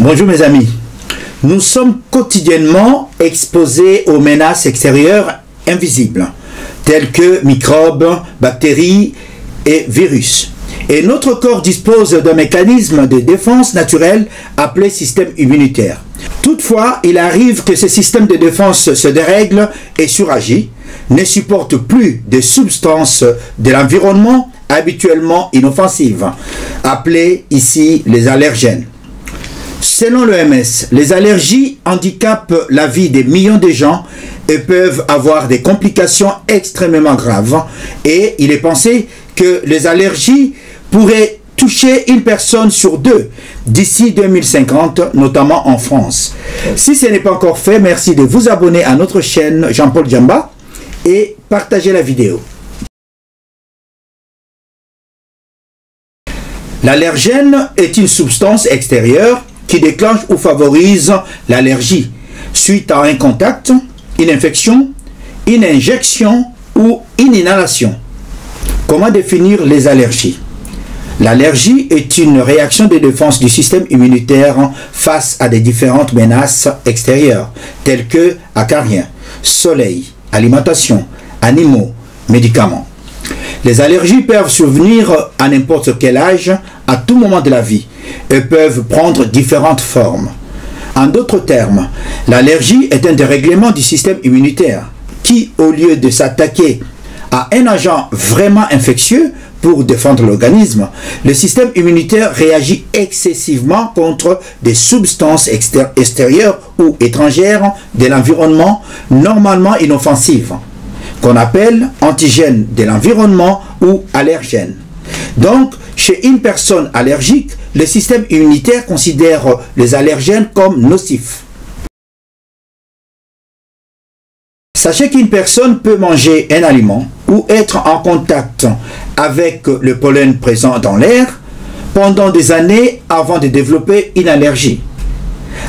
Bonjour mes amis, nous sommes quotidiennement exposés aux menaces extérieures invisibles, telles que microbes, bactéries et virus. Et notre corps dispose d'un mécanisme de défense naturel appelé système immunitaire. Toutefois, il arrive que ce système de défense se dérègle et suragit, ne supporte plus des substances de l'environnement habituellement inoffensives, appelées ici les allergènes. Selon l'OMS, les allergies handicapent la vie des millions de gens et peuvent avoir des complications extrêmement graves. Et il est pensé que les allergies pourraient toucher une personne sur deux d'ici 2050, notamment en France. Si ce n'est pas encore fait, merci de vous abonner à notre chaîne Jean-Paul Djamba et partager la vidéo. L'allergène est une substance extérieure qui déclenche ou favorise l'allergie suite à un contact, une infection, une injection ou une inhalation. Comment définir les allergies? L'allergie est une réaction de défense du système immunitaire face à des différentes menaces extérieures, telles que acariens, soleil, alimentation, animaux, médicaments. Les allergies peuvent survenir à n'importe quel âge, à tout moment de la vie, et peuvent prendre différentes formes. En d'autres termes, l'allergie est un dérèglement du système immunitaire qui, au lieu de s'attaquer à un agent vraiment infectieux pour défendre l'organisme, le système immunitaire réagit excessivement contre des substances extérieures ou étrangères de l'environnement normalement inoffensives, qu'on appelle antigènes de l'environnement ou allergènes. Donc, chez une personne allergique, le système immunitaire considère les allergènes comme nocifs. Sachez qu'une personne peut manger un aliment ou être en contact avec le pollen présent dans l'air pendant des années avant de développer une allergie.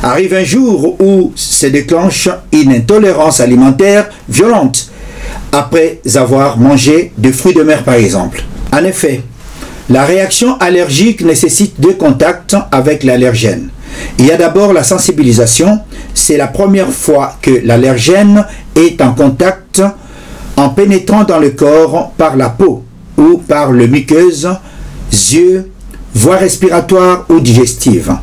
Arrive un jour où se déclenche une intolérance alimentaire violente après avoir mangé des fruits de mer par exemple. En effet, la réaction allergique nécessite deux contacts avec l'allergène. Il y a d'abord la sensibilisation, c'est la première fois que l'allergène est en contact en pénétrant dans le corps par la peau ou par le muqueuse, yeux, voie respiratoire ou digestive.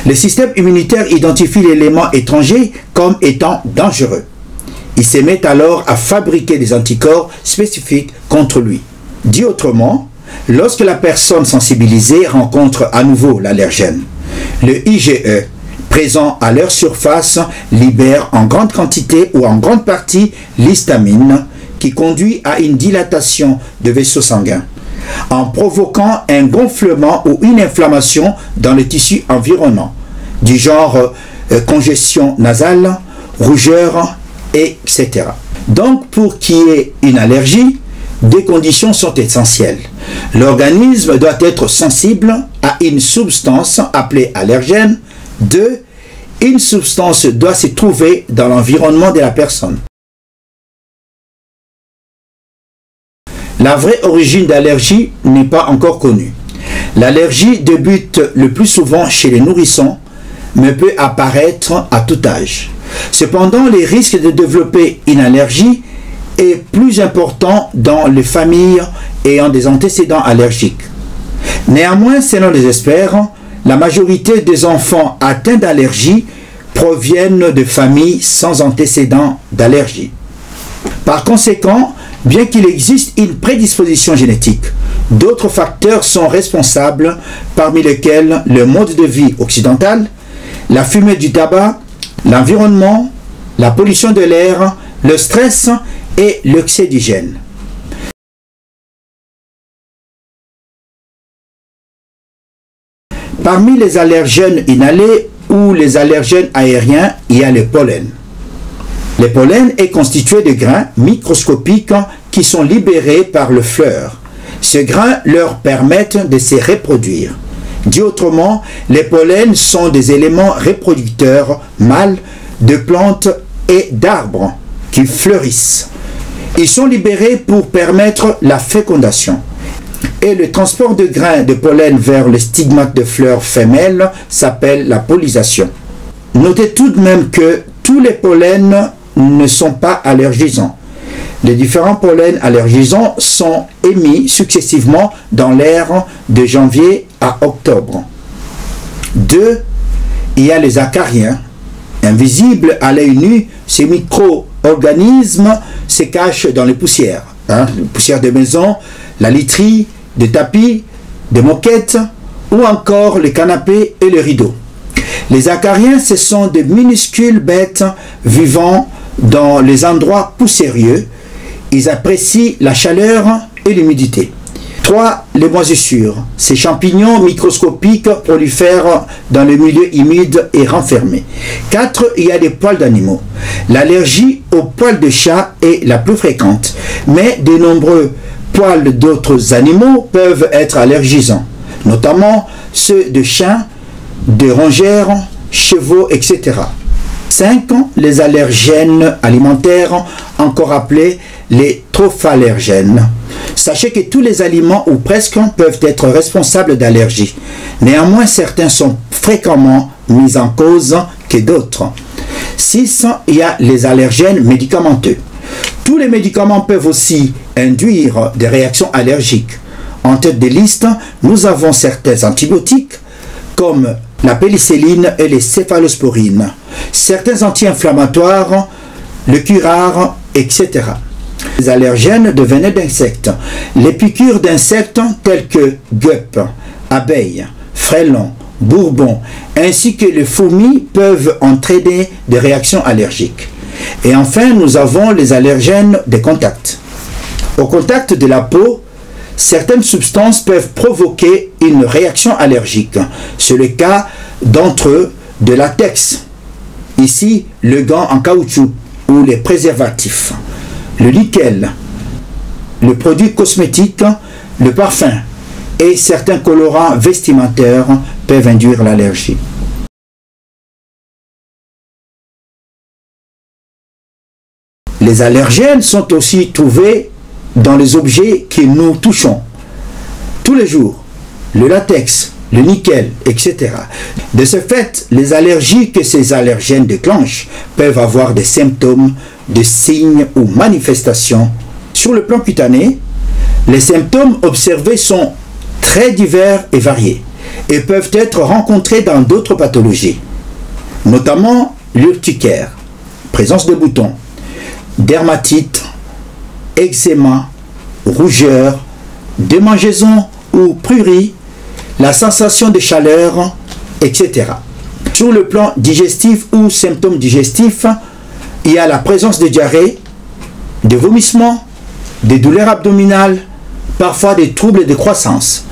Le système immunitaire identifie l'élément étranger comme étant dangereux. Il se met alors à fabriquer des anticorps spécifiques contre lui. Dit autrement, lorsque la personne sensibilisée rencontre à nouveau l'allergène, le IgE présent à leur surface libère en grande quantité ou en grande partie l'histamine qui conduit à une dilatation de vaisseaux sanguins, en provoquant un gonflement ou une inflammation dans le tissu environnant, du genre congestion nasale, rougeur, etc. Donc, pour qu'il y ait une allergie, deux conditions sont essentielles. L'organisme doit être sensible à une substance appelée allergène. 2. Une substance doit se trouver dans l'environnement de la personne. La vraie origine d'allergie n'est pas encore connue. L'allergie débute le plus souvent chez les nourrissons, mais peut apparaître à tout âge. Cependant, les risques de développer une allergie est plus important dans les familles ayant des antécédents allergiques. Néanmoins, selon les experts, la majorité des enfants atteints d'allergie proviennent de familles sans antécédents d'allergie. Par conséquent, bien qu'il existe une prédisposition génétique, d'autres facteurs sont responsables, parmi lesquels le mode de vie occidental, la fumée du tabac, l'environnement, la pollution de l'air, le stress et l'excès d'hygiène. Parmi les allergènes inhalés ou les allergènes aériens, il y a le pollen. Le pollen est constitué de grains microscopiques qui sont libérés par le fleur. Ces grains leur permettent de se reproduire. Dit autrement, les pollens sont des éléments reproducteurs mâles de plantes et d'arbres qui fleurissent. Ils sont libérés pour permettre la fécondation. Et le transport de grains de pollen vers le stigmate de fleurs femelles s'appelle la pollinisation. Notez tout de même que tous les pollens ne sont pas allergisants. Les différents pollens allergisants sont émis successivement dans l'air de janvier à octobre. 2. Il y a les acariens. Invisibles à l'œil nu, ces micro-organismes se cachent dans les poussières. Les poussières de maison, la literie, des tapis, des moquettes ou encore les canapés et les rideaux. Les acariens, ce sont de minuscules bêtes vivant dans les endroits poussiéreux. Ils apprécient la chaleur et l'humidité. 3. Les moisissures. Ces champignons microscopiques prolifèrent dans le milieu humide et renfermé. 4. Il y a des poils d'animaux. L'allergie aux poils de chat est la plus fréquente, mais de nombreux poils d'autres animaux peuvent être allergisants, notamment ceux de chiens, de rongères, chevaux, etc. 5. Les allergènes alimentaires, encore appelés les trophallergènes. Sachez que tous les aliments ou presque peuvent être responsables d'allergies. Néanmoins, certains sont fréquemment mis en cause que d'autres. 6. Il y a les allergènes médicamenteux. Tous les médicaments peuvent aussi induire des réactions allergiques. En tête de liste, nous avons certains antibiotiques comme la pénicilline et les céphalosporines, certains anti-inflammatoires, le curare, etc. Les allergènes devenaient d'insectes. Les piqûres d'insectes tels que guêpes, abeilles, frelons, bourbons, ainsi que les fourmis peuvent entraîner des réactions allergiques. Et enfin, nous avons les allergènes de contact. Au contact de la peau, certaines substances peuvent provoquer une réaction allergique. C'est le cas d'entre eux de latex. Ici, le gant en caoutchouc ou les préservatifs, le nickel, le produit cosmétique, le parfum et certains colorants vestimentaires peuvent induire l'allergie. Les allergènes sont aussi trouvés dans les objets que nous touchons tous les jours, le latex, le nickel, etc. De ce fait, les allergies que ces allergènes déclenchent peuvent avoir des symptômes, des signes ou manifestations. Sur le plan cutané, les symptômes observés sont très divers et variés et peuvent être rencontrés dans d'autres pathologies, notamment l'urticaire, présence de boutons, dermatite, eczéma, rougeur, démangeaison ou prurie, la sensation de chaleur, etc. Sur le plan digestif ou symptômes digestifs, il y a la présence de diarrhée, de vomissements, des douleurs abdominales, parfois des troubles de croissance.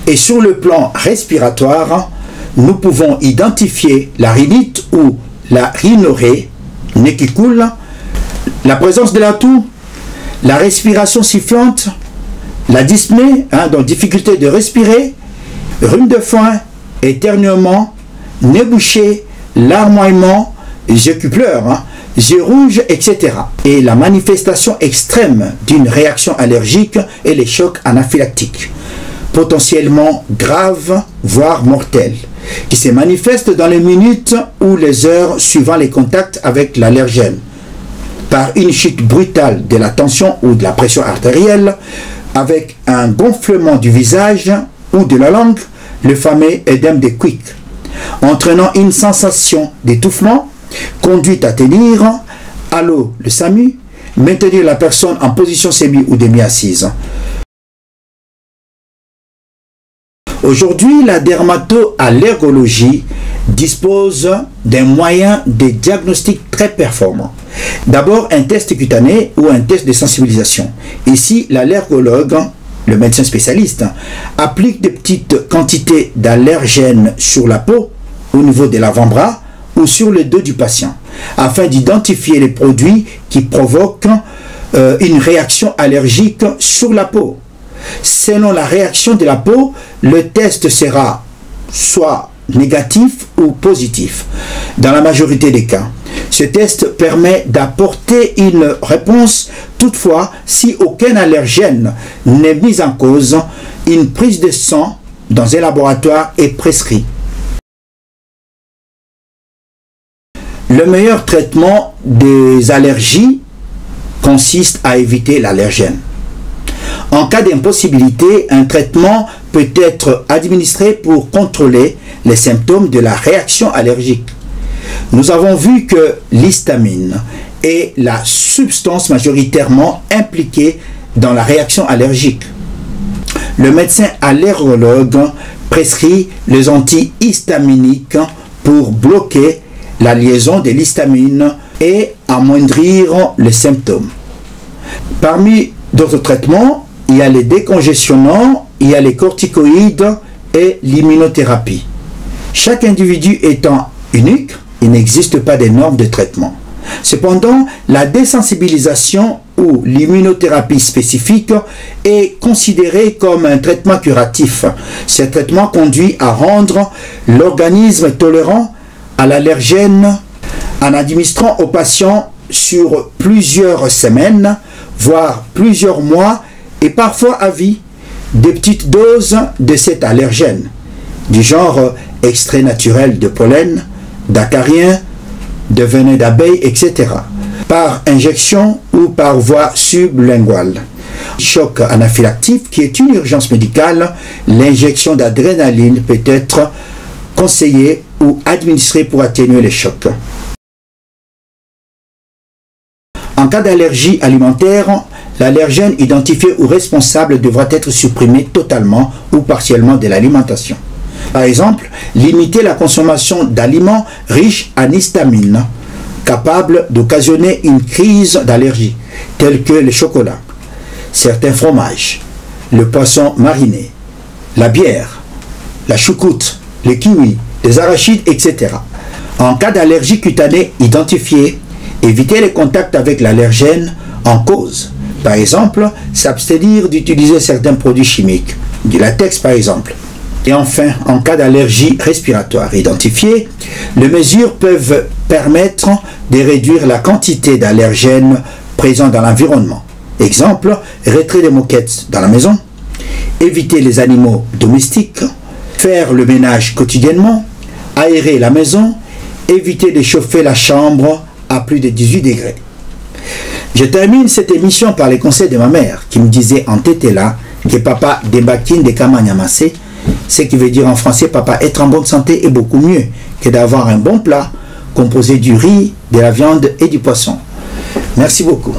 Et sur le plan respiratoire, nous pouvons identifier la rhinite ou la rhinorrhée, nez qui coule, la présence de la toux, la respiration sifflante, la dyspnée, donc difficulté de respirer, rhume de foin, éternuement, nez bouché, larmoiement, yeux qui pleurent, yeux rouges, etc. Et la manifestation extrême d'une réaction allergique est les chocs anaphylactiques, potentiellement graves, voire mortels, qui se manifestent dans les minutes ou les heures suivant les contacts avec l'allergène, par une chute brutale de la tension ou de la pression artérielle, avec un gonflement du visage ou de la langue, le fameux œdème de Quick, entraînant une sensation d'étouffement, conduite à tenir à l'eau le SAMU, maintenir la personne en position semi ou demi-assise. Aujourd'hui, la dermato-allergologie dispose d'un moyen de diagnostic très performant. D'abord, un test cutané ou un test de sensibilisation. Ici, l'allergologue, le médecin spécialiste, applique des petites quantités d'allergènes sur la peau, au niveau de l'avant-bras ou sur le dos du patient, afin d'identifier les produits qui provoquent une réaction allergique sur la peau. Selon la réaction de la peau, le test sera soit négatif ou positif. Dans la majorité des cas, ce test permet d'apporter une réponse. Toutefois, si aucun allergène n'est mis en cause, une prise de sang dans un laboratoire est prescrit. Le meilleur traitement des allergies consiste à éviter l'allergène. En cas d'impossibilité, un traitement peut être administré pour contrôler les symptômes de la réaction allergique. Nous avons vu que l'histamine est la substance majoritairement impliquée dans la réaction allergique. Le médecin allergologue prescrit les antihistaminiques pour bloquer la liaison de l'histamine et amoindrir les symptômes. Parmi d'autres traitements, il y a les décongestionnants, il y a les corticoïdes et l'immunothérapie. Chaque individu étant unique, il n'existe pas de normes de traitement. Cependant, la désensibilisation ou l'immunothérapie spécifique est considérée comme un traitement curatif. Ce traitement conduit à rendre l'organisme tolérant à l'allergène en administrant aux patients sur plusieurs semaines, voire plusieurs mois et parfois à vie, des petites doses de cet allergène, du genre extrait naturel de pollen, d'acarien, de venin d'abeille, etc., par injection ou par voie sublinguale. Choc anaphylactique, qui est une urgence médicale, l'injection d'adrénaline peut être conseillée ou administrée pour atténuer les chocs. En cas d'allergie alimentaire, l'allergène identifié ou responsable devra être supprimé totalement ou partiellement de l'alimentation. Par exemple, limiter la consommation d'aliments riches en histamine, capables d'occasionner une crise d'allergie, tels que le chocolat, certains fromages, le poisson mariné, la bière, la choucroute, les kiwis, les arachides, etc. En cas d'allergie cutanée identifiée, éviter les contacts avec l'allergène en cause. Par exemple, s'abstenir d'utiliser certains produits chimiques, du latex par exemple. Et enfin, en cas d'allergie respiratoire identifiée, les mesures peuvent permettre de réduire la quantité d'allergènes présents dans l'environnement. Exemple, retrait des moquettes dans la maison, éviter les animaux domestiques, faire le ménage quotidiennement, aérer la maison, éviter de chauffer la chambre à plus de 18 degrés. Je termine cette émission par les conseils de ma mère qui me disait en tétela que papa débakin de kamanyamase, ce qui veut dire en français papa être en bonne santé est beaucoup mieux que d'avoir un bon plat composé du riz, de la viande et du poisson. Merci beaucoup.